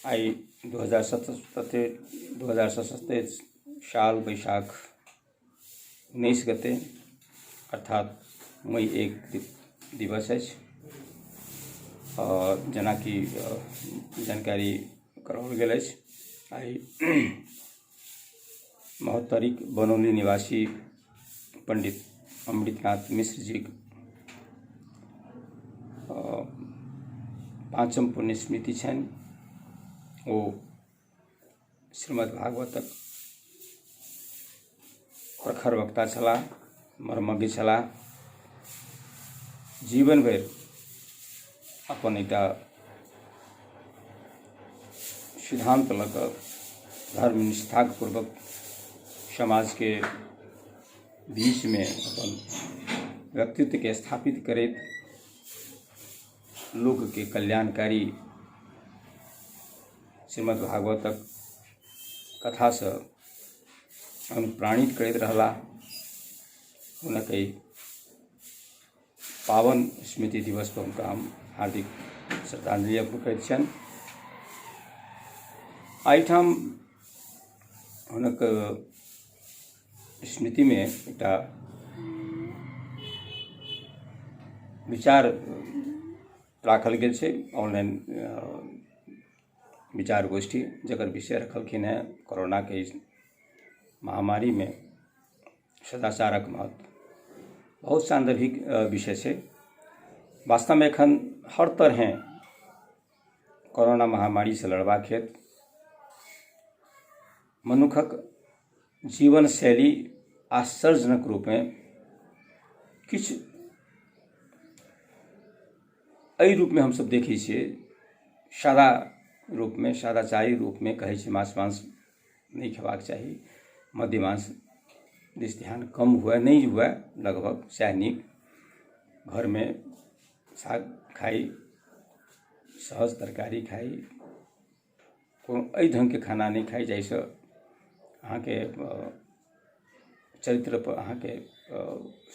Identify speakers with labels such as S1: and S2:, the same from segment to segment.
S1: आई 2077 साल बैशाख 19 गते अर्थात मई 1 दिवस है। और जना कि जानकारी कराओल गेल अछि। आई महोत्तरीक बनौली निवासी पंडित अमृतनाथ मिश्र जी पाँचम पुण्य स्मृति छनि। ओ श्रीमद् भागवतक प्रखर वक्ता छलाह, मर्मज्ञ छलाह। जीवन भरि अपन एकटा सिद्धांत लऽ कऽ धर्म निष्ठापूर्वक समाज के बीच में अपन व्यक्तित्व के स्थापित करैत लोक के कल्याणकारी श्रीमद् भागवतक कथा से अनुप्राणित करैत रहला। हुनक पावन स्मृति दिवस पर हुनका हम हार्दिक श्रद्धांजलि अर्पण करैत छियनि। एहिठाम हुनक स्मृति में एक विचार राखल गेल छै, ऑनलाइन विचार गोष्ठी, जकर विषय रखलखिन है कोरोना के महामारी में सदाचारक महत्व। बहुत सांदर्भिक विषय है। वास्तव में एखन हर तरह कोरोना महामारी से लड़बाक हेतु मनुखक जीवन शैली आश्चर्यजनक रूप में किछ एहि रूप में हम सब देखै छियै। सादा रूप में, सदाचारी रूप में कहै छै मांस नहीं खेबाक चाही, मद्यमांस दिस ध्यान कम हुए, नहीं हुए, लगभग सएह नीक। घर में साग खाई, सहज तरकारी खाई, कोनो एहि ढंग के खाना नहीं खाई जाहिसँ अहाँके चरित्र पर, अहाँके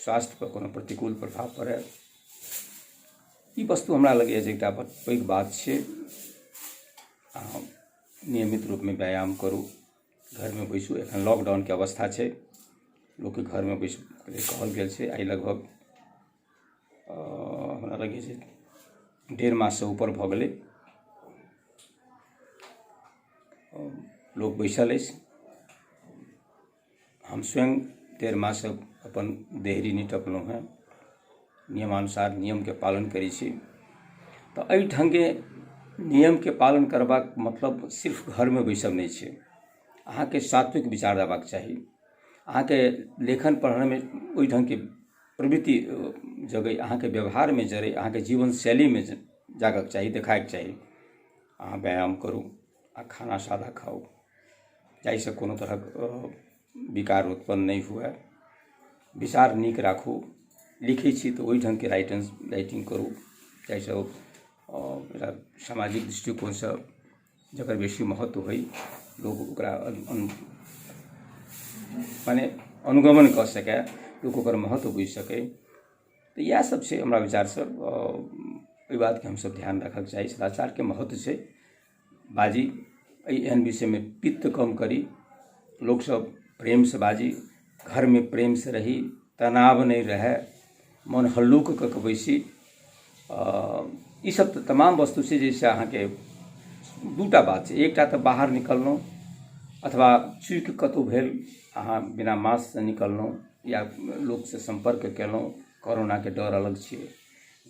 S1: स्वास्थ्य पर कोनो प्रतिकूल प्रभाव पड़े। ई वस्तु हमरा लगैए जे एकटा पैघ बात छै। नियमित रूप में व्यायाम करू, घर में बैसू। एखन लॉकडाउन के अवस्था छै, लोक के घर में बैसू कहल गेल छै। आई लगभग हमरा लगैए जे 1.5 मास से ऊपर भऽ गेलै लोक बैसल अछि। हम स्वयं 1.5 मास से अपन देहरी नहीं टपलहुँ हैं, नियमानुसार नियम के पालन करै छी। तो एहि ढंगे नियम के पालन करबाक मतलब सिर्फ घर में बैसब नहीं छै। अहाँ के सात्विक विचार देबाक चाही, अहाँ के लेखन पढ़ने में ओहि ढंग के प्रवृत्ति जगै, अहाँ के व्यवहार में जरै, अहाँ के जीवन शैली में जागक चाही, देखाक चाही। अहाँ व्यायाम करू आ खाना सादा खाऊ, जाहिसँ कोनो तरहक विकार उत्पन्न नहीं हुए। विचार नीक राखू, लिखै छी तऽ ओहि ढंग के राइटिंग करू जाहिसँ सामाजिक दृष्टिकोण से जकर बेसी महत्व होइ, लोग ओकरा माने अनुगमन कऽ सकै, लोग ओकर महत्व बुझि सकै। तो इएह सब छै हमरा विचार से। ओहि बात के हम सब ध्यान रखक चाही। सदाचार के महत्व छै। बाजी एहन विषय में पित्त कम करी, लोग सब प्रेम से बाजी, घर में प्रेम से रही, तनाव नहीं रहे, मन हल्लुक कऽ के बैसी। ई सब तमाम वस्तु छै जैसे अहाँ के दूटा बात छै। एकटा तऽ बाहर निकललहुँ अथवा चूकि कतहु भेल अहाँ बिना मास्क से निकललहुँ या लोक से संपर्क केलहुँ, कोरोना के डर अलग छियै।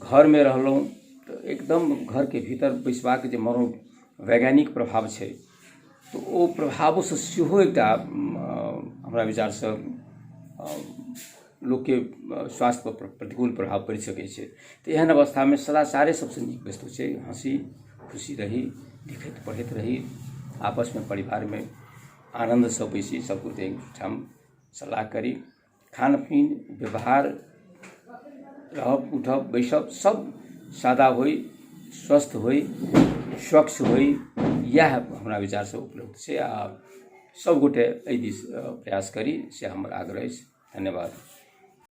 S1: घर में रहलहुँ तऽ एकदम घर के भीतर बैसबाक जे मनोवैज्ञानिक प्रभाव छै, तो ओ प्रभाव से सेहो एकटा हमरा विचार से लोक के स्वास्थ्य पर प्रतिकूल प्रभाव पड़ि सकै छै। तो एहन अवस्था में सदाचारे सबसे नीक वस्तु छै। हंसी खुशी रही, लिखैत पढ़ैत रही, आपस में परिवार में आनंद से बैसी, सबकुछ एकठाम सलाह करी। खान पीन, व्यवहार, रहब उठब बैसब सब सादा होई, स्वस्थ होई, स्वच्छ होई, यह हमरा विचार से उपलब्ध छै। आ सब गोटे एहि दिस प्रयास करी से हमर आग्रह अछि। धन्यवाद।